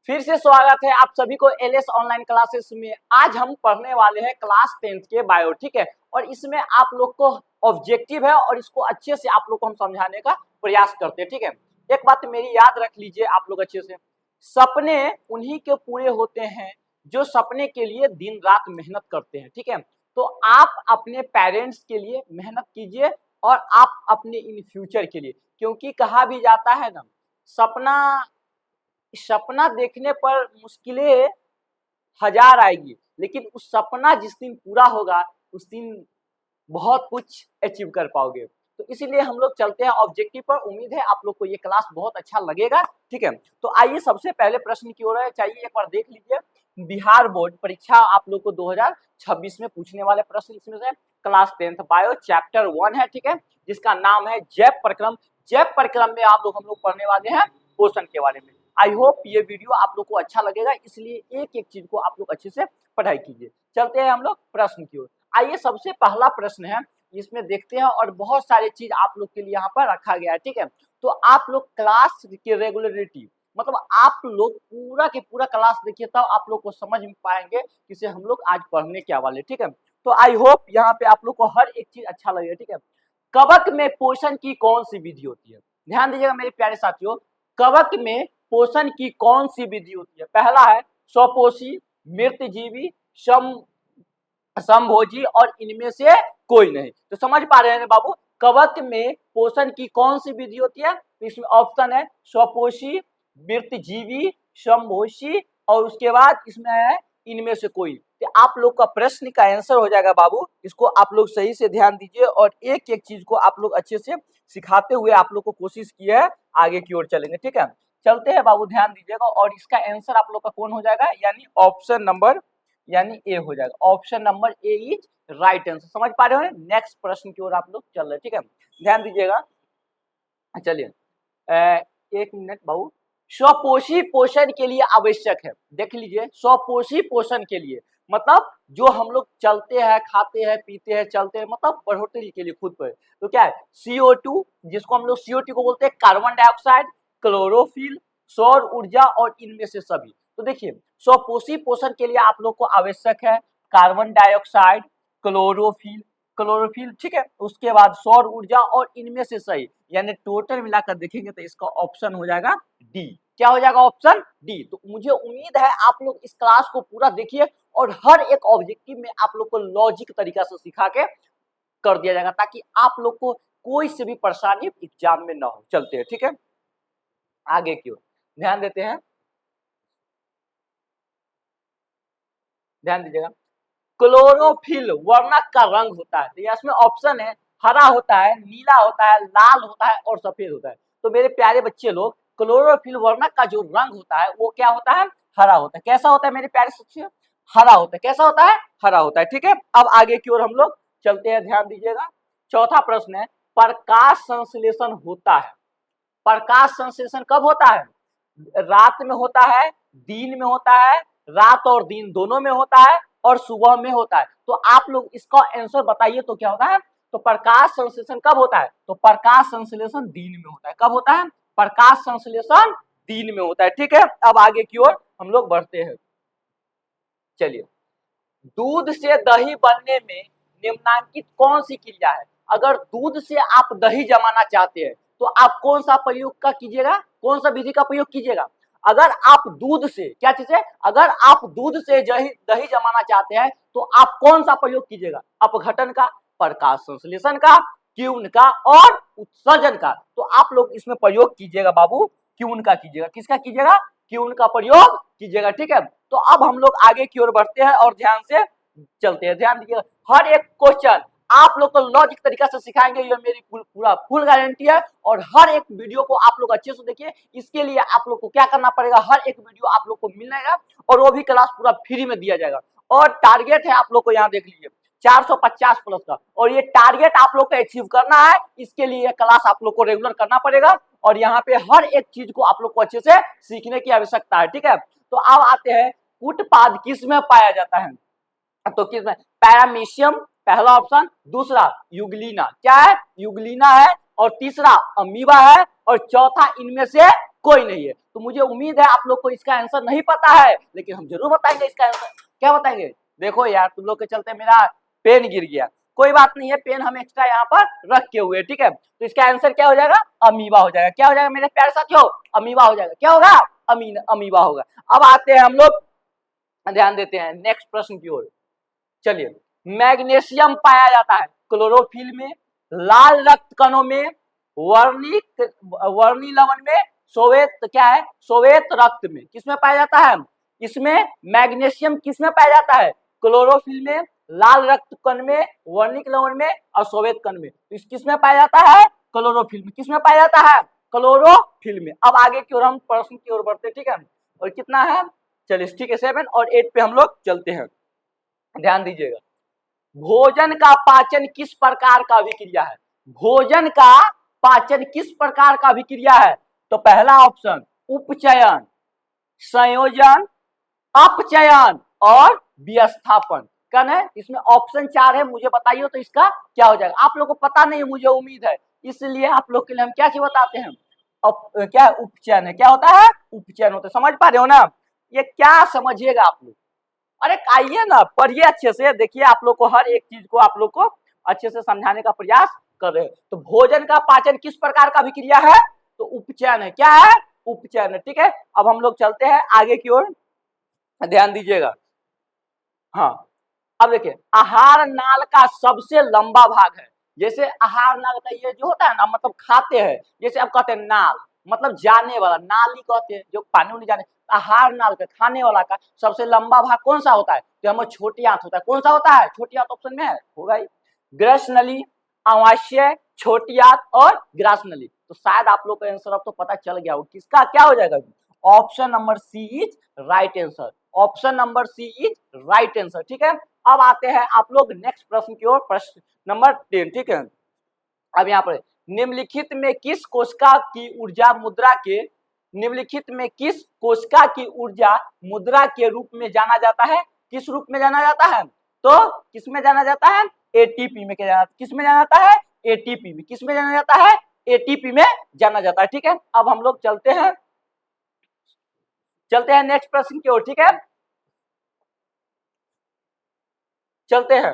फिर से स्वागत है आप सभी को एलएस ऑनलाइन क्लासेस में। आज हम पढ़ने वाले हैं क्लास 10th के बायो, ठीक है। और इसमें आप लोग को ऑब्जेक्टिव है और इसको अच्छे से आप लोग को हम समझाने का प्रयास करते हैं, ठीक है। एक बात मेरी याद रख लीजिए आप लोग अच्छे से, सपने उन्हीं के पूरे होते हैं जो सपने के लिए दिन रात मेहनत करते हैं, ठीक है। तो आप अपने पेरेंट्स के लिए मेहनत कीजिए और आप अपने इन फ्यूचर के लिए, क्योंकि कहा भी जाता है ना, सपना देखने पर मुश्किलें हजार आएगी, लेकिन उस सपना जिस दिन पूरा होगा उस दिन बहुत कुछ अचीव कर पाओगे। तो इसीलिए हम लोग चलते हैं ऑब्जेक्टिव पर। उम्मीद है आप लोग को ये क्लास बहुत अच्छा लगेगा, ठीक है। तो आइए सबसे पहले प्रश्न की ओर चाहिए, एक बार देख लीजिए। बिहार बोर्ड परीक्षा आप लोग को 2026 में पूछने वाले प्रश्न इसमें से क्लास 10th बायो चैप्टर 1 है, ठीक है, जिसका नाम है जैव प्रक्रम। जैव प्रक्रम में आप लोग हम लोग पढ़ने वाले हैं पोषण के बारे में। आई होप ये वीडियो आप लोग को अच्छा लगेगा, इसलिए एक एक चीज को आप लोग अच्छे से पढ़ाई कीजिए। चलते हैं हम लोग प्रश्न की ओर। आइए सबसे पहला प्रश्न है, इसमें देखते हैं और बहुत सारी चीज आप लोग के लिए यहाँ पर रखा गया है, ठीक है। तो आप लोग क्लास की रेगुलरिटी, मतलब आप लोग पूरा के पूरा क्लास देखिए तब आप लोग को समझ में पाएंगे कि हम लोग आज पढ़ने क्या वाले, ठीक है। तो आई होप यहाँ पे आप लोग को हर एक चीज अच्छा लगेगा, ठीक है। कवक में पोषण की कौन सी विधि होती है? ध्यान दीजिएगा मेरे प्यारे साथियों, कवक में पोषण की कौन सी विधि होती है? पहला है स्वपोषी, मृतजीवी, समभोजी और इनमें से कोई नहीं। तो समझ पा रहे हैं बाबू, कवक में पोषण की कौन सी विधि होती है? तो इसमें ऑप्शन है स्वपोषी, मृतजीवी, समभोजी और उसके बाद इसमें है इनमें से कोई। तो आप लोग का प्रश्न का आंसर हो जाएगा बाबू, इसको आप लोग सही से ध्यान दीजिए और एक एक चीज को आप लोग अच्छे से सिखाते हुए आप लोग को कोशिश की है आगे की ओर चलेंगे, ठीक है। चलते हैं बाबू, ध्यान दीजिएगा और इसका आंसर आप लोग का कौन हो जाएगा, यानी ऑप्शन नंबर यानी ए हो जाएगा। Option number A is right answer. समझ पा रहे हो? नेक्स्ट प्रश्न की ओर आप लोग चल रहे हैं, ठीक है, ध्यान दीजिएगा। चलिए एक मिनट बाबू, स्वपोषी पोषण के लिए आवश्यक है, देख लीजिए, स्वपोषी पोषण के लिए मतलब जो हम लोग चलते हैं, खाते हैं, पीते हैं, चलते हैं, मतलब बढ़ोतरी के लिए खुद पर। तो क्या है? CO2, जिसको हम लोग CO2 को बोलते हैं, कार्बन डाइऑक्साइड, क्लोरोफिल, सौर ऊर्जा और इनमें से सभी। तो देखिए, स्वपोषी पोषण के लिए आप लोग को आवश्यक है कार्बन डाइऑक्साइड, क्लोरोफिल, ठीक है, उसके बाद सौर ऊर्जा और इनमें से सही, यानी टोटल मिलाकर देखेंगे तो इसका ऑप्शन हो जाएगा डी। क्या हो जाएगा? Option D. तो मुझे उम्मीद है आप लोग इस क्लास को पूरा देखिए और हर एक ऑब्जेक्टिव में आप लोग को लॉजिक तरीका से सिखा के कर दिया जाएगा, ताकि आप लोग को कोई से भी परेशानी एग्जाम में ना हो। चलते हैं, ठीक है, आगे की ओर ध्यान देते हैं, ध्यान दीजिएगा। क्लोरोफिल वर्णक का रंग होता है, तो इसमें ऑप्शन है हरा होता है, नीला होता है, लाल होता है और सफेद होता है। तो मेरे प्यारे बच्चे लोग, क्लोरोफिल वर्णक का जो रंग होता है वो क्या होता है? हरा होता है। कैसा होता है मेरे प्यारे बच्चे? हरा होता है। कैसा होता है? हरा होता है, ठीक है। अब आगे की ओर हम लोग चलते हैं, ध्यान दीजिएगा। चौथा प्रश्न है, प्रकाश संश्लेषण होता है। प्रकाश संश्लेषण कब होता है? रात में होता है, दिन में होता है, रात और दिन दोनों में होता है और सुबह में होता है। तो आप लोग इसका आंसर बताइए, तो क्या होता है? तो प्रकाश संश्लेषण कब होता है? तो प्रकाश संश्लेषण दिन में होता है। कब होता है? प्रकाश संश्लेषण दिन में होता है, ठीक है। अब आगे की ओर हम लोग बढ़ते हैं। चलिए, दूध से दही बनने में निम्नलिखित कौन सी क्रिया है? अगर दूध से आप दही जमाना चाहते हैं तो आप कौन सा प्रयोग का कीजिएगा? कौन सा विधि का प्रयोग कीजिएगा? अगर आप दूध से क्या चीज है? अगर आप दूध से दही जमाना चाहते हैं तो आप कौन सा प्रयोग कीजिएगा? अपघटन का, प्रकाश संश्लेषण का, क्यून का और उत्सर्जन का। तो आप लोग इसमें प्रयोग कीजिएगा बाबू, क्यून का कीजिएगा। किसका कीजिएगा? क्यून का प्रयोग कीजिएगा, ठीक है। तो अब हम लोग आगे की ओर बढ़ते हैं और ध्यान से चलते हैं। ध्यान दीजिएगा, हर एक क्वेश्चन आप लोग को लॉजिक तरीका से सिखाएंगे, ये मेरी पूरा फुल गारंटी है। और हर एक वीडियो को आप लोग अच्छे से देखिए। इसके लिए आप लोग को क्या करना पड़ेगा, हर एक वीडियो आप लोग को मिलेगा और वो भी क्लास पूरा फ्री में दिया जाएगा। और टारगेट है आप लोग को, यहाँ देख लीजिए, 450 प्लस का, और ये टारगेट आप लोग को अचीव करना है। इसके लिए क्लास आप लोग को रेगुलर करना पड़ेगा और यहाँ पे हर एक चीज को आप लोग को अच्छे से सीखने की आवश्यकता है, ठीक है। तो अब आते हैं, उत्पाद किस में पाया जाता है? तो किस में? पैरामीशियम पहला ऑप्शन, दूसरा यूग्लिना, क्या है? यूग्लिना है, और तीसरा अमीबा है, और चौथा इनमें से कोई नहीं है। तो मुझे उम्मीद है आप लोग को इसका आंसर नहीं पता है, लेकिन हम जरूर बताएंगे इसका आंसर। क्या बताएंगे? देखो यार, तुम लोग के चलते मेरा पेन गिर गया। कोई बात नहीं है, पेन हम एक्स्ट्रा यहाँ पर रख के हुए, ठीक है। तो इसका आंसर क्या हो जाएगा? अमीबा हो जाएगा। क्या हो जाएगा मेरे प्यारे साथियों? अमीबा हो जाएगा। क्या होगा? अमीबा होगा। अब आते हैं हम लोग, ध्यान देते हैं नेक्स्ट प्रश्न की ओर। चलिए, मैग्नीशियम पाया जाता है क्लोरोफिल में, लाल रक्त कणों में, वर्णी लवण में, श्वेत क्या है, श्वेत रक्त में। किसमें पाया जाता है? इसमें मैग्नीशियम किसमें पाया जाता है? क्लोरोफिल में, लाल रक्त कण में, वर्णिक लवण में और श्वेत कण में। इस किसमें पाया जाता है? क्लोरोफिल में। किसमें पाया जाता है? क्लोरोफिल में। अब आगे की ओर हम प्रश्न की ओर बढ़ते, ठीक है। और कितना है? चलिए ठीक है, 7 और 8 पे हम लोग चलते हैं। ध्यान दीजिएगा, भोजन का पाचन किस प्रकार का अभिक्रिया है? भोजन का पाचन किस प्रकार का अभिक्रिया है? तो पहला ऑप्शन उपचयन, संयोजन, अपचयन और विस्थापन। कौन है इसमें? ऑप्शन 4 है, मुझे बताइए तो इसका क्या हो जाएगा। आप लोग को पता नहीं है, मुझे उम्मीद है, इसलिए आप लोग के लिए हम क्या चीज बताते हैं? क्या उपचयन है। क्या होता है? उपचयन होता है। समझ पा रहे हो ना? ये क्या समझिएगा आप लोग। अरे आइए ना, पढ़िए अच्छे से, देखिए आप लोग को हर एक चीज को आप लोग को अच्छे से समझाने का प्रयास कर रहे हैं। तो भोजन का पाचन किस प्रकार का अभिक्रिया है? तो उपचयन है। क्या है? उपचयन है, ठीक है। अब हम लोग चलते हैं आगे की ओर, ध्यान दीजिएगा। हाँ, अब देखिए, आहार नाल का सबसे लंबा भाग है। जैसे आहार नाल का ये जो होता है ना, मतलब खाते हैं, जैसे आप कहते हैं नाल, मतलब जाने वाला, नाली कहते हैं जो पानी उनी जाने। आहार नाल का, खाने वाला का सबसे लंबा भाग कौन सा होता है? तो हमें छोटी आंत होता है। कौन सा होता है? छोटी आंत ऑप्शन में है, होगा ही। ग्रस नली, अमाशय, छोटी आंत और ग्रास नली। तो शायद आप लोग का आंसर अब तो पता चल गया हो, किसका क्या हो जाएगा? Option number C is right answer. Option number C is right answer, ठीक है। अब आते हैं आप लोग नेक्स्ट प्रश्न की ओर, प्रश्न नंबर 10, ठीक है। अब यहाँ पर निम्नलिखित में किस कोशिका की ऊर्जा मुद्रा के, निम्नलिखित में किस कोशिका की ऊर्जा मुद्रा के रूप में जाना जाता है? किस रूप में जाना जाता है? तो किस में जाना जाता है? एटीपी में। क्या किस में जाना जाता है? एटीपी में। किस में जाना जाता है? एटीपी में जाना जाता है, ठीक है। अब हम लोग चलते हैं नेक्स्ट प्रश्न की ओर, ठीक है। चलते हैं,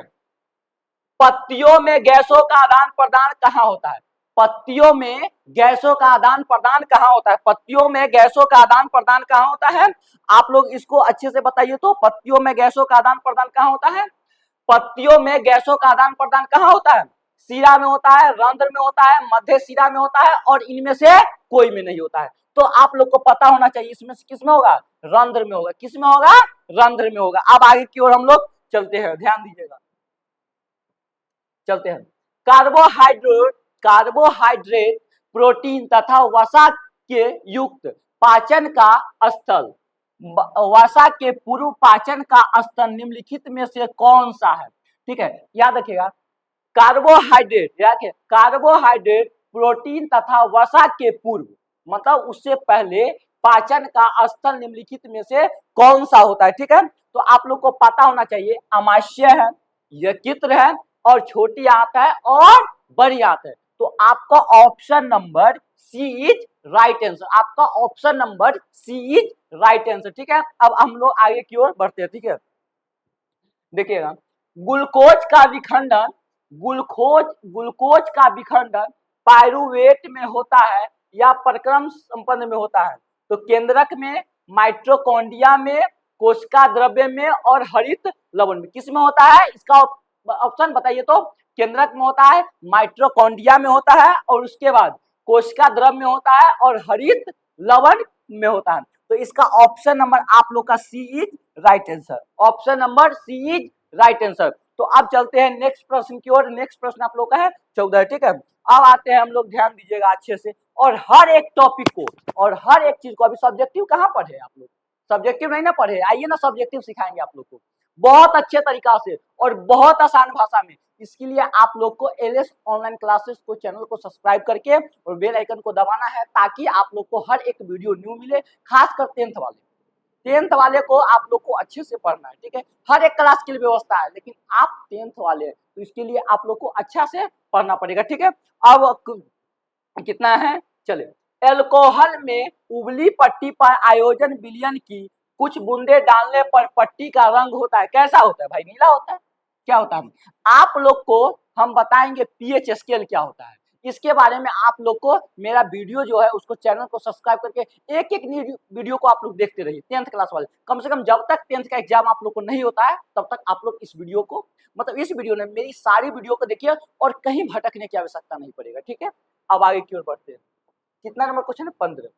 पत्तियों में गैसों का आदान प्रदान कहाँ होता है? पत्तियों में गैसों का आदान प्रदान कहाँ होता है? पत्तियों में गैसों का आदान प्रदान कहाँ होता है? आप लोग इसको अच्छे से बताइए तो, पत्तियों में गैसों का आदान प्रदान कहाँ होता है? पत्तियों में गैसों का आदान प्रदान कहाँ होता है? शिरा में होता है, रंध्र में होता है, मध्य शिरा में होता है और इनमें से कोई में नहीं होता है। तो आप लोग को पता होना चाहिए इसमें से किस में होगा? रंध्र में होगा। किस में होगा? रंध्र में होगा। अब आगे की ओर हम लोग चलते हैं, ध्यान दीजिएगा। चलते हैं, कार्बोहाइड्रेट, प्रोटीन तथा वसा के युक्त पाचन का स्थल, वसा के पूर्व पाचन का स्थल निम्नलिखित में से कौन सा है? ठीक है, याद रखिएगा, कार्बोहाइड्रेट, प्रोटीन तथा वसा के पूर्व, मतलब उससे पहले पाचन का स्थल निम्नलिखित में से कौन सा होता है? ठीक है, तो आप लोग को पता होना चाहिए, अमाशय है, यकृत है और छोटी आंत है और बड़ी आंत है। तो आपका option number C is right answer. आपका option number C is right answer, ठीक है। अब हम लोग आगे की ओर बढ़ते हैं, ठीक है। देखिएगा, ग्लूकोज का विखंडन, ग्लूकोज का विखंडन पायरुवेट में होता है या प्रक्रम संपन्न में होता है? तो केंद्रक में, माइटोकॉन्ड्रिया में, कोशिका द्रव्य में और हरित लवण में। किस में होता है? इसका ऑप्शन बताइए तो। केंद्रक में होता है, माइटोकॉन्ड्रिया में होता है और उसके बाद कोशिका द्रव्य में होता है और हरित लवण में होता है। तो इसका ऑप्शन नंबर आप लोग का C is right answer. Option number C is right answer. तो अब चलते हैं नेक्स्ट प्रश्न की ओर। नेक्स्ट प्रश्न आप लोग का है 14, ठीक है। अब आते हैं हम लोग, ध्यान दीजिएगा अच्छे से, और हर एक टॉपिक को और हर एक चीज को, अभी सब्जेक्टिव कहाँ पढ़े आप लोग? सब्जेक्टिव नहीं ना पढ़े, आइए ना सब्जेक्टिव सिखाएंगे आप लोग को बहुत अच्छे तरीका से और बहुत आसान भाषा में। इसके लिए आप लोग को एलएस ऑनलाइन क्लासेस को चैनल को सब्सक्राइब करके और बेल आइकन को दबाना है, ताकि आप लोग को हर एक वीडियो न्यू मिले। खासकर 10th वाले को आप लोग को अच्छे से पढ़ना है, ठीक है। हर एक क्लास के लिए व्यवस्था है, लेकिन आप 10th वाले हैं तो इसके लिए आप लोग को अच्छा से पढ़ना पड़ेगा, ठीक है। अब कितना है, चले एल्कोहल में उबली पट्टी पर आयोजन विलयन की कुछ बूंदे डालने पर पट्टी का रंग होता है, कैसा होता है भाई? नीला होता है। क्या होता है? आप लोग को हम बताएंगे पीएच स्केल क्या होता है, इसके बारे में आप लोग को मेरा वीडियो जो है उसको चैनल को सब्सक्राइब करके एक एक वीडियो को आप लोग देखते रहिए। 10th क्लास वाले कम से कम जब तक 10th का एग्जाम आप लोग को नहीं होता है तब तक आप लोग इस वीडियो को, मतलब इस वीडियो ने मेरी सारी वीडियो को देखिए और कहीं भटकने की आवश्यकता नहीं पड़ेगा। ठीक है, अब आगे की ओर बढ़ते हैं। कितना नंबर क्वेश्चन है? 15।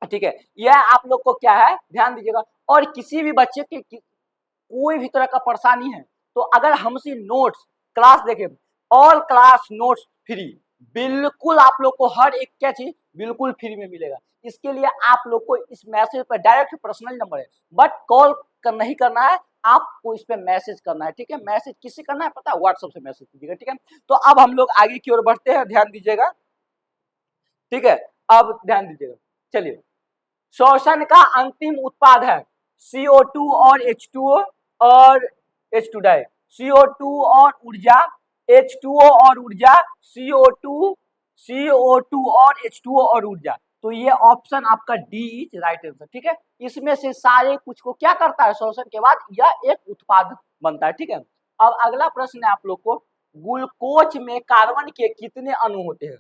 ठीक है, यह आप लोग को क्या है ध्यान दीजिएगा। और किसी भी बच्चे के कोई भी तरह का परेशानी है तो अगर हमसे नोट्स क्लास देखे, ऑल क्लास नोट्स फ्री, बिल्कुल आप लोग को हर एक क्या चीज बिल्कुल फ्री में मिलेगा। इसके लिए आप लोग को इस मैसेज पर डायरेक्ट पर्सनल नंबर है, बट कॉल नहीं करना है, आपको इस पे मैसेज करना है। ठीक है, मैसेज किससे करना है पता है? व्हाट्सएप से मैसेज कीजिएगा। ठीक है, तो अब हम लोग आगे की ओर बढ़ते हैं, ध्यान दीजिएगा। ठीक है, अब ध्यान दीजिएगा। चलिए, श्वसन का अंतिम उत्पाद है CO2 और H2O और H2 डाई, CO2 और ऊर्जा, H2O और ऊर्जा, CO2 और H2O और ऊर्जा। तो ये ऑप्शन आपका डी इज राइट आंसर। ठीक है, इसमें से सारे कुछ को क्या करता है? श्वसन के बाद यह एक उत्पाद बनता है। ठीक है, अब अगला प्रश्न है आप लोग को, ग्लूकोज में कार्बन के कितने अणु होते हैं?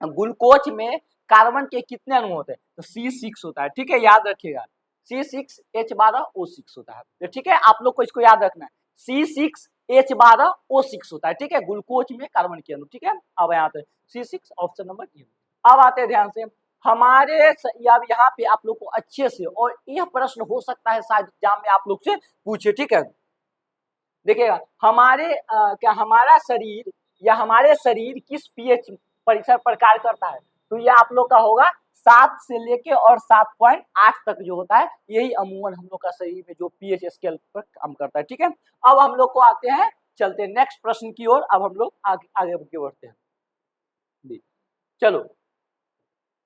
ग्लूकोज में कार्बन के कितने अणु होते हैं? तो C6 होता है। ठीक है, याद रखिएगा, C6H12O6 होता है। ठीक है, आप लोग को इसको याद रखना है, C6H12O6 होता है। ठीक है, ग्लूकोज में कार्बन के अणु। ठीक है, अब यहाँ पे C6 ऑप्शन नंबर ए। अब आते हैं ध्यान से हमारे, अब यहाँ पे आप लोग को अच्छे से, और यह प्रश्न हो सकता है शायद एग्जाम में आप लोग से पूछे। ठीक है, देखिएगा, हमारा शरीर या हमारे शरीर किस पीएच परिसर पर कार्य करता है? तो ये आप लोग का होगा 7 से लेके और 7.8 तक जो होता है, यही अमूमन हम लोग का शरीर में जो पीएच स्केल पर काम करता है। ठीक है, अब हम लोग को आते हैं, चलते हैं नेक्स्ट प्रश्न की ओर। अब हम लोग आगे बढ़ते हैं। चलो,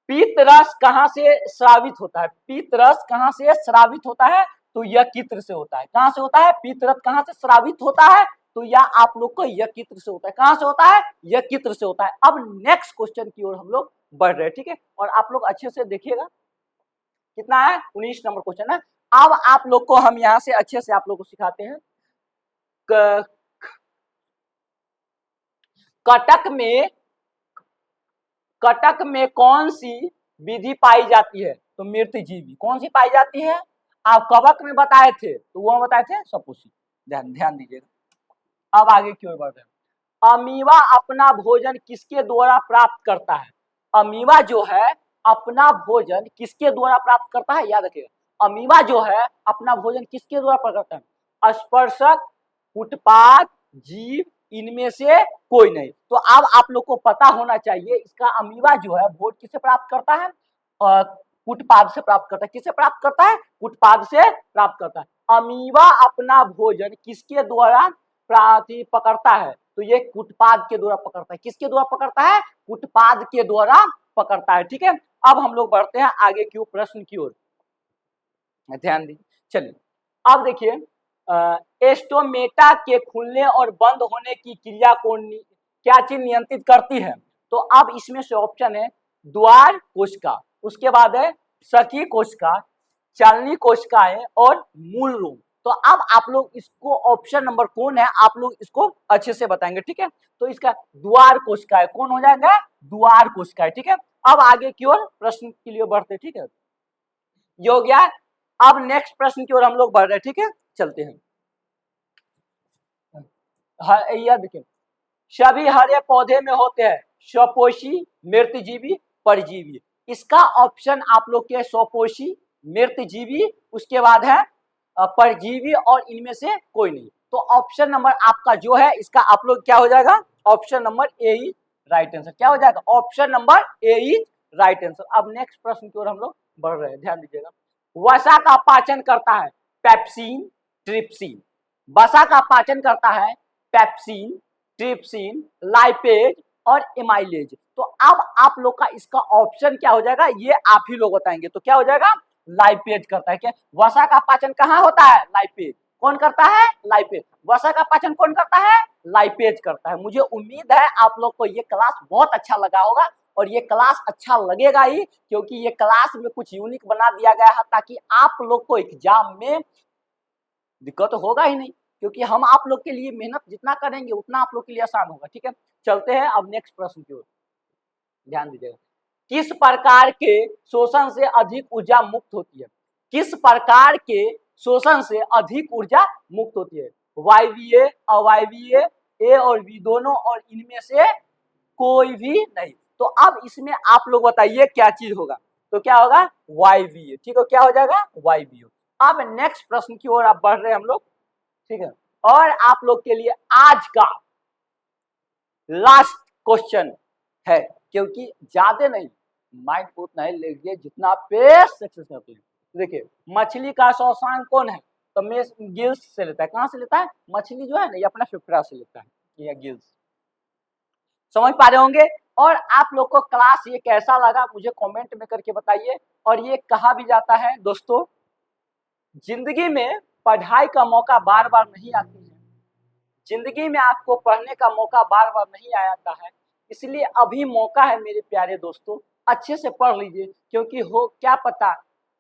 पीत रस कहाँ से स्रावित होता है? पीत रस कहाँ से स्रावित होता है? तो यकृत से होता है। कहाँ से होता है? पीत रस कहाँ से स्रावित होता है? तो यह आप लोग को यकृत से होता है। कहाँ से होता है? यकृत से होता है। अब नेक्स्ट क्वेश्चन की ओर हम लोग बढ़ रहे हैं। ठीक है, और आप लोग अच्छे से देखिएगा, कितना है? 19 नंबर क्वेश्चन है। अब आप लोग को हम यहाँ से अच्छे से आप लोग को सिखाते हैं, कटक में कौन सी विधि पाई जाती है? तो मृतजीवी। कौन सी पाई जाती है? आप कवक में बताए थे, तो वो बताए थे सपोसी। ध्यान दीजिएगा। अब आगे की ओर बढ़ रहे हैं। अमीबा अपना भोजन किसके द्वारा प्राप्त करता है? अमीबा जो है अपना भोजन किसके द्वारा प्राप्त करता है? याद रखिएगा, अमीबा जो है अपना भोजन किसके द्वारा प्राप्त करता है? स्पर्शक, उत्पाद, जीव, इनमें से कोई नहीं। तो अब आप लोग को पता होना चाहिए इसका अमीबा जो है भोजन किससे प्राप्त करता है? उत्पाद से प्राप्त करता है। किससे प्राप्त करता है? उत्पाद से प्राप्त करता है। अमीबा अपना भोजन किसके द्वारा पकड़ता है? तो ये उत्पाद के द्वारा पकड़ता है। किसके द्वारा पकड़ता है? उत्पाद के द्वारा पकड़ता है। ठीक है, अब हम लोग बढ़ते हैं आगे की प्रश्न की ओर, ध्यान दीजिए। चलिए, अब देखिए, एस्टोमेटा के खुलने और बंद होने की क्रिया को क्या चीज नियंत्रित करती है? तो अब इसमें से ऑप्शन है द्वार कोशिका, उसके बाद है सखी कोशिका, चालनी कोशिकाएं और मूल रूम। तो अब आप लोग इसको ऑप्शन नंबर कौन है आप लोग इसको अच्छे से बताएंगे। ठीक है, तो इसका द्वार कोशिकाएं कौन हो जाएगा? द्वार कोशिकाएं। ठीक है, अब आगे की ओर प्रश्न के लिए बढ़ते। ठीक है, ये हो गया। अब नेक्स्ट प्रश्न की ओर हम लोग बढ़ रहे हैं। ठीक है, चलते हैं। यह देखिए, सभी हरे पौधे में होते हैं स्वपोषी, मृतजीवी, परजीवी। इसका ऑप्शन आप लोग के स्वपोषी, मृतजीवी, उसके बाद है परजीवी और इनमें से कोई नहीं। तो ऑप्शन नंबर आपका जो है इसका आप लोग क्या हो जाएगा? Option number A is right answer. क्या हो जाएगा? Option number A is right answer. अब नेक्स्ट प्रश्न की ओर हम लोग बढ़ रहे हैं, ध्यान दीजिएगा। वसा का पाचन करता है पेप्सिन, ट्रिप्सिन। वसा का पाचन करता है पेप्सिन, ट्रिप्सिन, लाइपेज और एमाइलेज। तो अब आप लोग का इसका ऑप्शन क्या हो जाएगा? ये आप ही लोग बताएंगे। तो क्या हो जाएगा? लाइपेज करता है। क्या वसा का पाचन कहाँ होता है? लाइपेज। कौन करता है? लाइपेज। वसा का पाचन कौन करता है? लाइपेज करता है। मुझे उम्मीद है आप लोग को ये क्लास बहुत अच्छा लगा होगा और ये क्लास अच्छा लगेगा ही, क्योंकि ये क्लास में कुछ यूनिक बना दिया गया है ताकि आप लोग को एग्जाम में दिक्कत तो होगा ही नहीं, क्योंकि हम आप लोग के लिए मेहनत जितना करेंगे उतना आप लोग के लिए आसान होगा। ठीक है, चलते हैं अब नेक्स्ट प्रश्न की ओर, ध्यान दीजिएगा। किस प्रकार के शोषण से अधिक ऊर्जा मुक्त होती है? किस प्रकार के शोषण से अधिक ऊर्जा मुक्त होती है? वायवीय, अवायवीय, ए और बी दोनों, और इनमें से कोई भी नहीं। तो अब इसमें आप लोग बताइए क्या चीज होगा? तो क्या होगा? वायवीय। ठीक है, क्या हो जाएगा? वायवीय। अब नेक्स्ट प्रश्न की ओर आप बढ़ रहे हैं हम लोग। ठीक है, और आप लोग के लिए आज का लास्ट क्वेश्चन है, क्योंकि ज्यादा नहीं, माइंड को उतना ही लेंगे जितना पे सक्सेस करते हैं। देखिए, मछली का श्वसन कौन है? तो मैं गिल्स से लेता है। कहां से लेता है? मछली जो है ना, ये अपना फेफड़ा से लेता है, ये गिल्स। समझ पा रहे होंगे। और आप लोग को क्लास ये कैसा लगा मुझे कमेंट में करके बताइए। और ये कहा भी जाता है दोस्तों, जिंदगी में पढ़ाई का मौका बार बार नहीं आती है, जिंदगी में आपको पढ़ने का मौका बार बार नहीं आता है, इसलिए अभी मौका है मेरे प्यारे दोस्तों, अच्छे से पढ़ लीजिए, क्योंकि हो क्या पता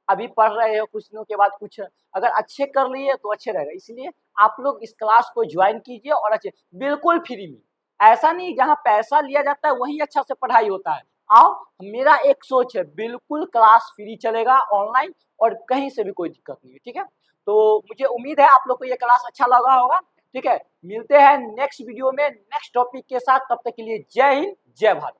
अभी पढ़ रहे हो, कुछ दिनों के बाद कुछ अगर अच्छे कर लिए तो अच्छे रहेगा। इसलिए आप लोग इस क्लास को ज्वाइन कीजिए और अच्छे, बिल्कुल फ्री में। ऐसा नहीं जहाँ पैसा लिया जाता है वहीं अच्छा से पढ़ाई होता है। आओ, मेरा एक सोच है, बिल्कुल क्लास फ्री चलेगा ऑनलाइन, और कहीं से भी कोई दिक्कत नहीं है। ठीक है, तो मुझे उम्मीद है आप लोग को ये क्लास अच्छा लगा होगा। ठीक है, मिलते हैं नेक्स्ट वीडियो में नेक्स्ट टॉपिक के साथ, तब तक के लिए जय हिंद, जय भारत।